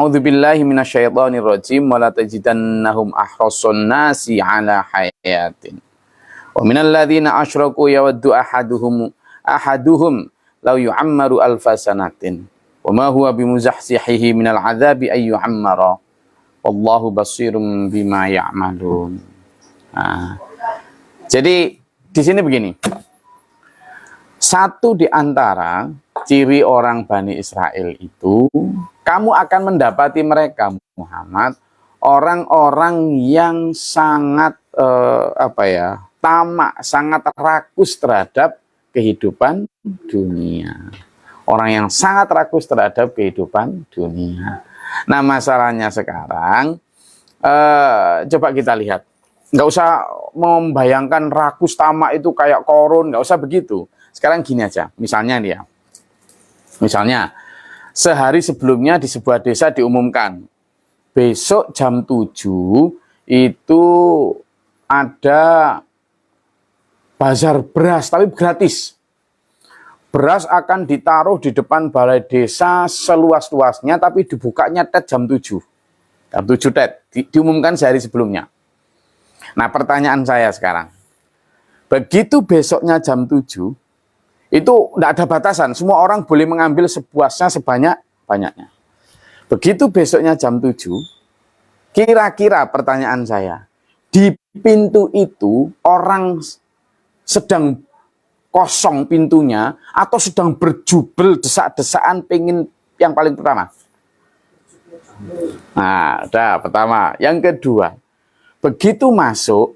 A'udzubillahi minasyaitonirrajim wa la tajidannahum ahrasun nasi ala hayatin. Wa minal ladzina asyraku yawaddu ahaduhum law yu'ammaru alfa sanatin. Wa ma huwa bimuzahzihihi minal adzabi ay yu'ammara. Wallahu basirum bima ya'malun. Nah, jadi di sini begini. Satu di antara ciri orang Bani Israel itu, kamu akan mendapati mereka, Muhammad, orang-orang yang sangat tamak, sangat rakus terhadap kehidupan dunia. Orang yang sangat rakus terhadap kehidupan dunia. Nah, masalahnya sekarang, coba kita lihat. Nggak usah membayangkan rakus tamak itu kayak korun, nggak usah begitu. Sekarang gini aja, misalnya nih ya. Misalnya, sehari sebelumnya di sebuah desa diumumkan, besok jam 7 itu ada bazar beras, tapi gratis. Beras akan ditaruh di depan balai desa seluas-luasnya, tapi dibukanya tet jam 7. Jam 7 tet, diumumkan sehari sebelumnya. Nah, pertanyaan saya sekarang, begitu besoknya jam 7, itu tidak ada batasan, semua orang boleh mengambil sepuasnya sebanyak-banyaknya. Begitu besoknya jam 7, kira-kira pertanyaan saya, di pintu itu orang sedang kosong pintunya atau sedang berjubel desak-desaan pengen yang paling pertama? Nah, udah pertama. Yang kedua, begitu masuk,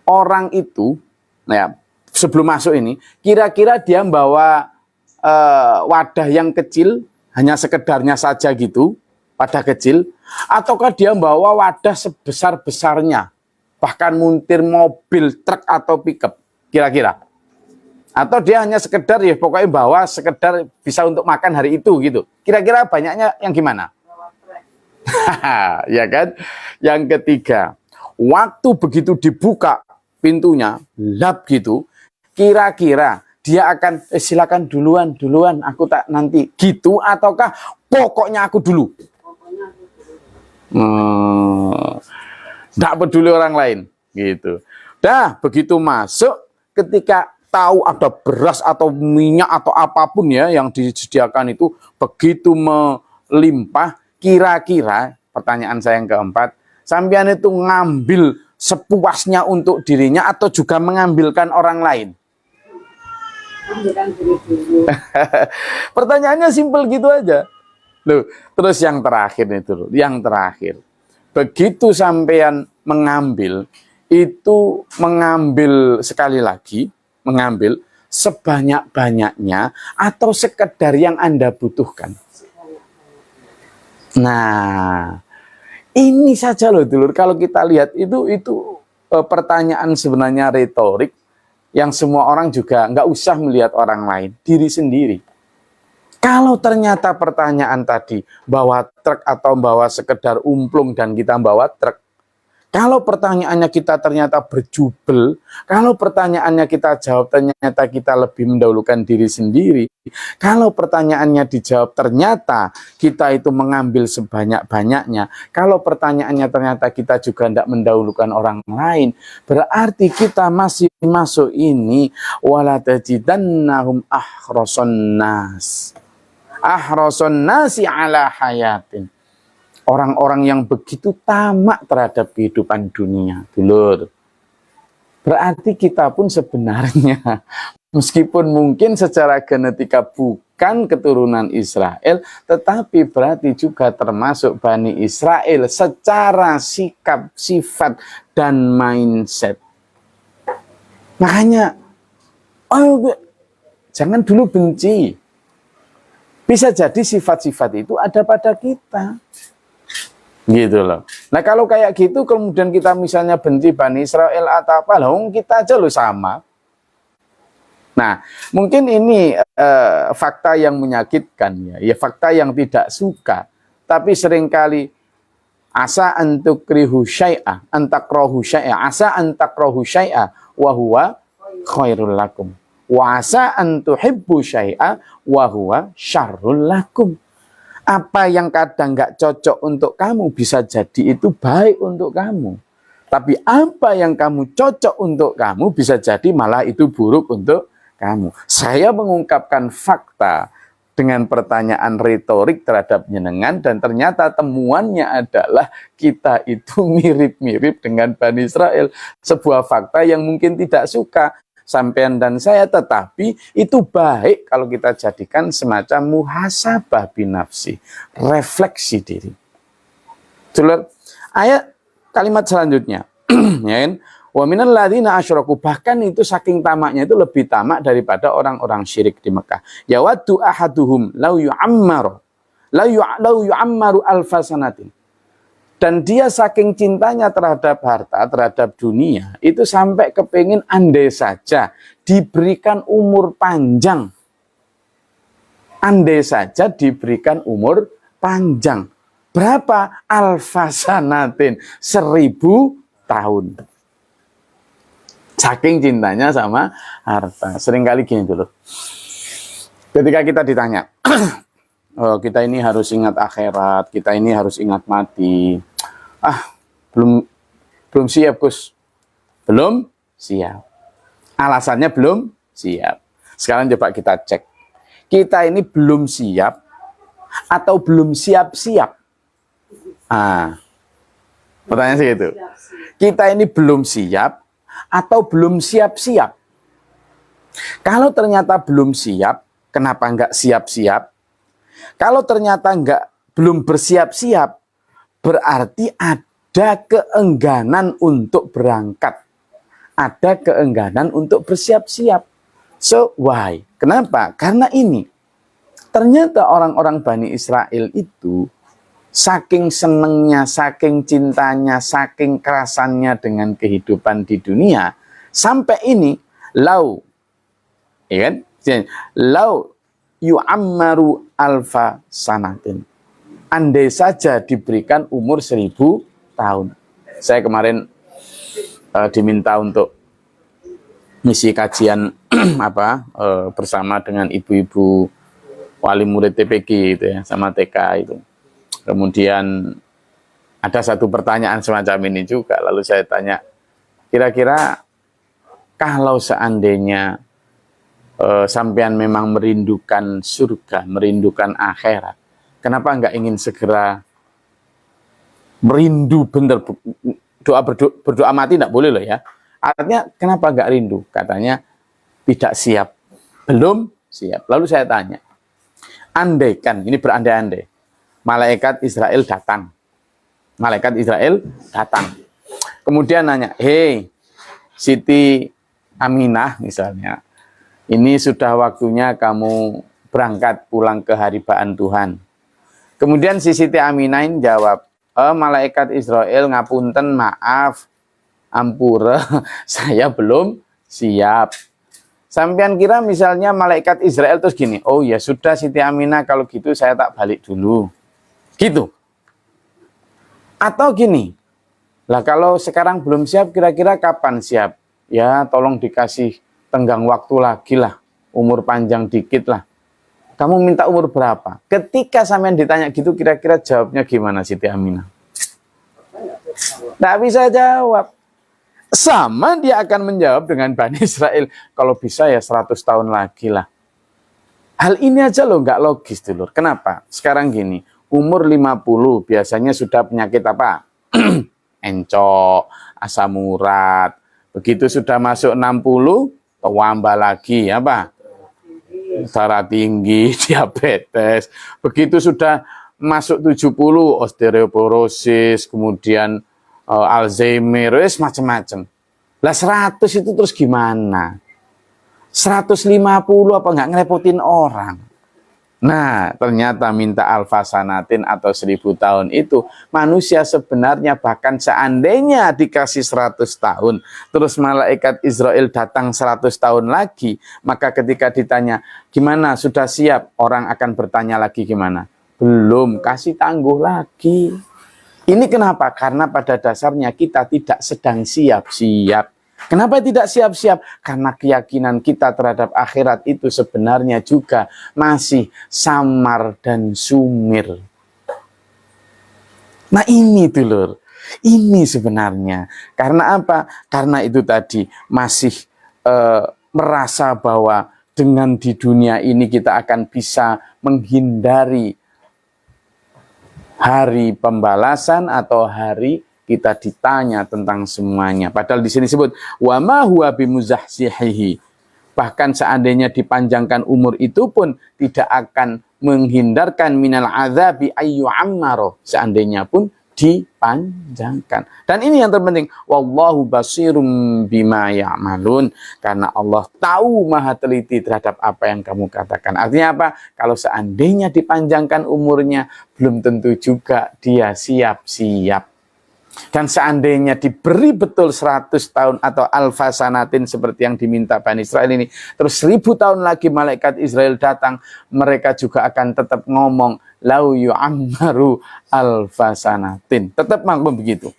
orang itu, nah ya, sebelum masuk ini, kira-kira dia membawa wadah yang kecil, hanya sekedarnya saja gitu, wadah kecil, ataukah dia membawa wadah sebesar-besarnya, bahkan muntir mobil, truk atau pickup, kira-kira. Atau dia hanya sekedar, ya pokoknya bawa sekedar bisa untuk makan hari itu gitu. Kira-kira banyaknya yang gimana? Ya kan? Yang ketiga, waktu begitu dibuka pintunya, lap gitu, kira-kira dia akan silakan duluan, aku tak nanti gitu, ataukah pokoknya aku dulu? Nggak peduli orang lain gitu. Dah begitu masuk, ketika tahu ada beras atau minyak atau apapun ya yang disediakan itu begitu melimpah, kira-kira pertanyaan saya yang keempat, sampean itu ngambil sepuasnya untuk dirinya atau juga mengambilkan orang lain? Pertanyaannya simpel gitu aja. Loh, terus yang terakhir itu, yang terakhir. Begitu sampean mengambil, itu mengambil sekali lagi, mengambil sebanyak-banyaknya atau sekedar yang Anda butuhkan. Nah, ini saja loh dulur, kalau kita lihat itu pertanyaan sebenarnya retorik yang semua orang juga nggak usah melihat orang lain, diri sendiri. Kalau ternyata pertanyaan tadi bawa truk atau bawa sekedar umplung dan kita bawa truk, kalau pertanyaannya kita ternyata berjubel, kalau pertanyaannya kita jawab ternyata kita lebih mendahulukan diri sendiri, kalau pertanyaannya dijawab ternyata kita itu mengambil sebanyak-banyaknya, kalau pertanyaannya ternyata kita juga tidak mendahulukan orang lain, berarti kita masih masuk ini wala tajidannahum ahrasun nasi ala hayatin. Orang-orang yang begitu tamak terhadap kehidupan dunia, dulur. Berarti kita pun sebenarnya, meskipun mungkin secara genetika bukan keturunan Israel, tetapi berarti juga termasuk Bani Israel secara sikap, sifat, dan mindset. Makanya, jangan dulu benci. Bisa jadi sifat-sifat itu ada pada kita. Gitu loh. Nah kalau kayak gitu kemudian kita misalnya benci Bani Israel atau apa, kita aja loh sama. Nah mungkin ini fakta yang menyakitkan ya fakta yang tidak suka. Tapi seringkali asa antukrihu syai'a, antakrohu syai'a, asa antakrohu syai'a, wahuwa khairul lakum. Wa asa antuhibbu syai'a, wahuwa syarrul lakum. Apa yang kadang nggak cocok untuk kamu bisa jadi itu baik untuk kamu. Tapi apa yang kamu cocok untuk kamu bisa jadi malah itu buruk untuk kamu. Saya mengungkapkan fakta dengan pertanyaan retorik terhadap jenengan dan ternyata temuannya adalah kita itu mirip-mirip dengan Bani Israel. Sebuah fakta yang mungkin tidak suka sampean dan saya, tetapi itu baik kalau kita jadikan semacam muhasabah binafsi, refleksi diri. Dulur, ayat kalimat selanjutnya, ya kan? Wa minal ladzina asyraku, bahkan itu saking tamaknya itu lebih tamak daripada orang-orang syirik di Mekah. Yawaddu ahaduhum law yu'ammaru alfasanatin. Dan dia saking cintanya terhadap harta, terhadap dunia, itu sampai kepingin andai saja diberikan umur panjang. Andai saja diberikan umur panjang. Berapa? Alfasanatin, 1000 tahun. Saking cintanya sama harta. Seringkali gini dulu. Ketika kita ditanya, oh, kita ini harus ingat akhirat, kita ini harus ingat mati. Belum siap, Gus. Belum siap. Alasannya belum siap. Sekarang coba kita cek. Kita ini belum siap atau belum siap-siap? Pertanyaan segitu. Kita ini belum siap atau belum siap-siap? Kalau ternyata belum siap, kenapa enggak siap-siap? Kalau ternyata belum bersiap-siap, berarti ada keengganan untuk berangkat. Ada keengganan untuk bersiap-siap. So, why? Kenapa? Karena ini. Ternyata orang-orang Bani Israel itu saking senengnya, saking cintanya, saking kerasannya dengan kehidupan di dunia, sampai ini, ya kan? Yu'ammaru alfa sanatin. Andai saja diberikan umur 1000 tahun. Saya kemarin diminta untuk misi kajian bersama dengan ibu-ibu wali murid TPG itu ya, sama TK itu. Kemudian ada satu pertanyaan semacam ini juga. Lalu saya tanya, kira-kira kalau seandainya sampean memang merindukan surga, merindukan akhirat, kenapa enggak ingin segera merindu bener? Berdoa mati enggak boleh loh ya. Artinya kenapa enggak rindu? Katanya tidak siap, belum siap. Lalu saya tanya, andaikan, ini berandai-andai, malaikat Israel datang. Malaikat Israel datang. Kemudian nanya, hei Siti Aminah misalnya, ini sudah waktunya kamu berangkat pulang ke haribaan Tuhan. Kemudian si Siti Aminah jawab, malaikat Israel ngapunten, maaf, ampura, saya belum siap. Sampean kira misalnya malaikat Israel terus gini, oh ya sudah Siti Aminah, kalau gitu saya tak balik dulu. Gitu. Atau gini, lah kalau sekarang belum siap, kira-kira kapan siap? Ya tolong dikasih tenggang waktu lagi lah, umur panjang dikit lah. Kamu minta umur berapa? Ketika sampean ditanya gitu, kira-kira jawabnya gimana Siti Aminah? Nggak bisa jawab. Sama dia akan menjawab dengan Bani Israel, kalau bisa ya 100 tahun lagi lah. Hal ini aja loh nggak logis dulur. Kenapa? Sekarang gini, umur 50 biasanya sudah penyakit apa? Encok, asam urat. Begitu sudah masuk 60, tambah lagi apa? Darah tinggi, diabetes. Begitu sudah masuk 70, osteoporosis, kemudian Alzheimer, macam-macam. Lah 100 itu terus gimana? 150 apa nggak ngerepotin orang? Nah, ternyata minta alfasanatin atau 1000 tahun itu, manusia sebenarnya bahkan seandainya dikasih 100 tahun, terus malaikat Israel datang 100 tahun lagi, maka ketika ditanya, gimana, sudah siap? Orang akan bertanya lagi gimana? Belum, kasih tangguh lagi. Ini kenapa? Karena pada dasarnya kita tidak sedang siap-siap. Kenapa tidak siap-siap? Karena keyakinan kita terhadap akhirat itu sebenarnya juga masih samar dan sumir. Nah ini dulur, ini sebenarnya. Karena apa? Karena itu tadi masih merasa bahwa dengan di dunia ini kita akan bisa menghindari hari pembalasan atau hari kita ditanya tentang semuanya. Padahal di sini disebut wa ma huwa bimuzahzihihi. Bahkan seandainya dipanjangkan umur itu pun tidak akan menghindarkan minal azabi ayyu ammaro. Seandainya pun dipanjangkan. Dan ini yang terpenting, wallahu basirum bima ya'malun, karena Allah tahu, maha teliti terhadap apa yang kamu katakan. Artinya apa? Kalau seandainya dipanjangkan umurnya, belum tentu juga dia siap-siap. Dan seandainya diberi betul 100 tahun atau alfa sanatin seperti yang diminta Bani Israel ini, terus 1000 tahun lagi malaikat Israel datang, mereka juga akan tetap ngomong lau yu'ammaru alfa sanatin. Tetap mampu begitu.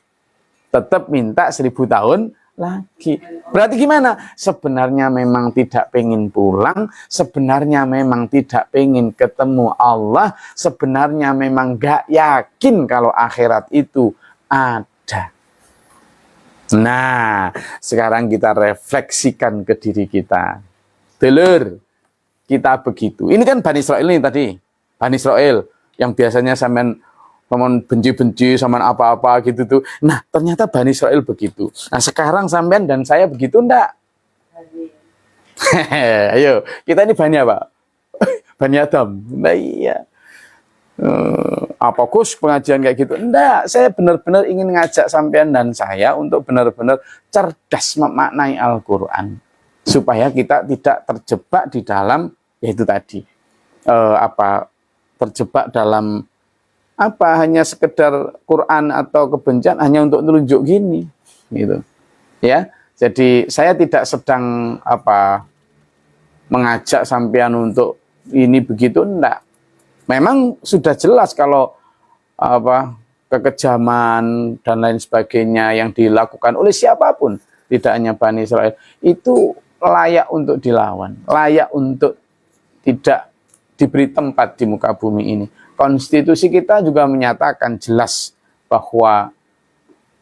Tetap minta 1000 tahun lagi. Berarti gimana? Sebenarnya memang tidak pengen pulang, sebenarnya memang tidak pengen ketemu Allah, sebenarnya memang gak yakin kalau akhirat itu ada. Nah, sekarang kita refleksikan ke diri kita. Dulur, kita begitu. Ini kan Bani Israel ini tadi. Bani Israel yang biasanya sampean benci-benci sama apa-apa gitu tuh. Nah, ternyata Bani Israel begitu. Nah, sekarang sampean dan saya begitu enggak? Ayo, kita ini Bani apa? Bani Adam. Nah, iya. Apa Gus pengajian kayak gitu? Enggak, saya benar-benar ingin ngajak sampean dan saya untuk benar-benar cerdas memaknai Al-Quran supaya kita tidak terjebak di dalam yaitu tadi terjebak dalam hanya sekedar Quran atau kebencian hanya untuk menunjuk gini gitu ya. Jadi saya tidak sedang mengajak sampean untuk ini begitu, enggak. Memang sudah jelas kalau kekejaman dan lain sebagainya yang dilakukan oleh siapapun, tidak hanya Bani Israel, itu layak untuk dilawan, layak untuk tidak diberi tempat di muka bumi ini. Konstitusi kita juga menyatakan jelas bahwa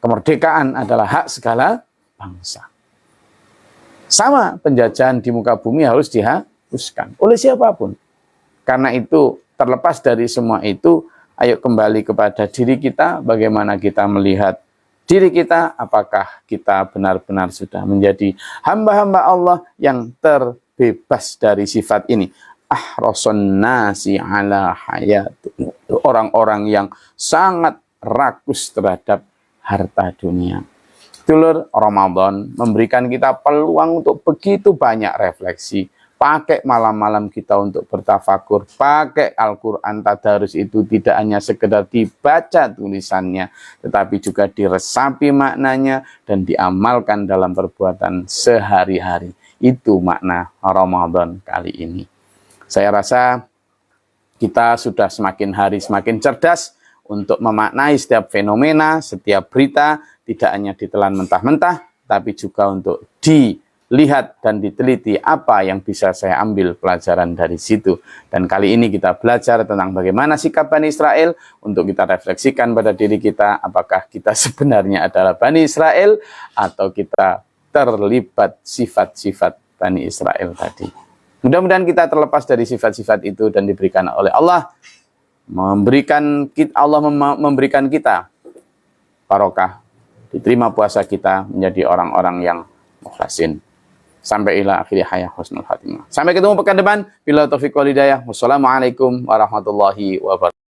kemerdekaan adalah hak segala bangsa. Sama, penjajahan di muka bumi harus dihapuskan oleh siapapun. Karena itu, terlepas dari semua itu, ayo kembali kepada diri kita, bagaimana kita melihat diri kita, apakah kita benar-benar sudah menjadi hamba-hamba Allah yang terbebas dari sifat ini. Ahrasun nasi ala hayat. Orang-orang yang sangat rakus terhadap harta dunia. Dulur, Ramadan memberikan kita peluang untuk begitu banyak refleksi. Pakai malam-malam kita untuk bertafakur, pakai Al-Quran tadarus itu tidak hanya sekedar dibaca tulisannya, tetapi juga diresapi maknanya dan diamalkan dalam perbuatan sehari-hari. Itu makna Ramadan kali ini. Saya rasa kita sudah semakin hari semakin cerdas untuk memaknai setiap fenomena, setiap berita, tidak hanya ditelan mentah-mentah, tapi juga untuk dilihat dan diteliti apa yang bisa saya ambil pelajaran dari situ. Dan kali ini kita belajar tentang bagaimana sikap Bani Israel untuk kita refleksikan pada diri kita, apakah kita sebenarnya adalah Bani Israel atau kita terlibat sifat-sifat Bani Israel tadi. Mudah-mudahan kita terlepas dari sifat-sifat itu dan diberikan oleh Allah, memberikan kita barokah, diterima puasa kita menjadi orang-orang yang mukhlasin. Sampai ila akhiri hayah husnul khatimah. Sampai ketemu pekan depan. Bila taufiq wal hidayah. Wassalamualaikum warahmatullahi wabarakatuh.